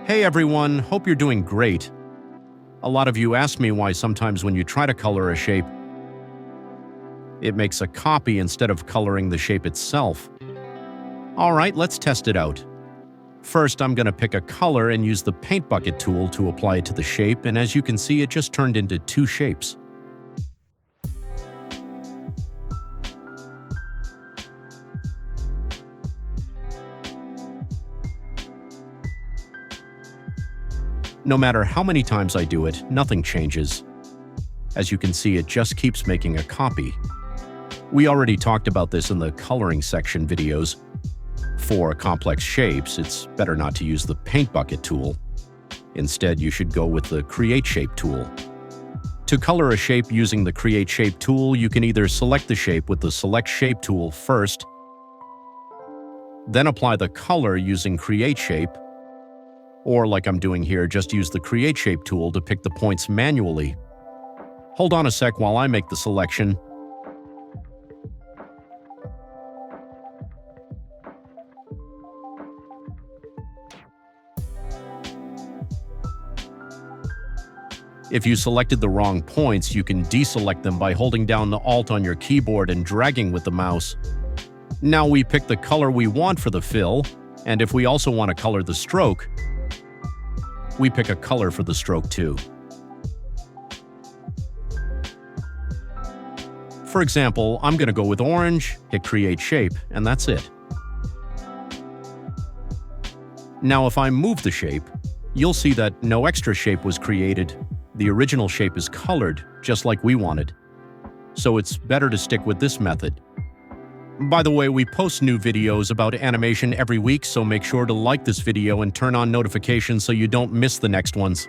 Hey everyone, hope you're doing great. A lot of you ask me why sometimes when you try to color a shape, it makes a copy instead of coloring the shape itself. Alright, let's test it out. First, I'm going to pick a color and use the paint bucket tool to apply it to the shape, and as you can see, it just turned into two shapes. No matter how many times I do it, nothing changes. As you can see, it just keeps making a copy. We already talked about this in the coloring section videos. For complex shapes, it's better not to use the paint bucket tool. Instead, you should go with the Create Shape tool. To color a shape using the Create Shape tool, you can either select the shape with the Select Shape tool first, then apply the color using Create Shape, or like I'm doing here, just use the Create Shape tool to pick the points manually. Hold on a sec while I make the selection. If you selected the wrong points, you can deselect them by holding down the Alt on your keyboard and dragging with the mouse. Now we pick the color we want for the fill, and if we also want to color the stroke, we pick a color for the stroke too. For example, I'm going to go with orange, hit Create Shape, and that's it. Now if I move the shape, you'll see that no extra shape was created. The original shape is colored, just like we wanted. So it's better to stick with this method. By the way, we post new videos about animation every week, so make sure to like this video and turn on notifications so you don't miss the next ones.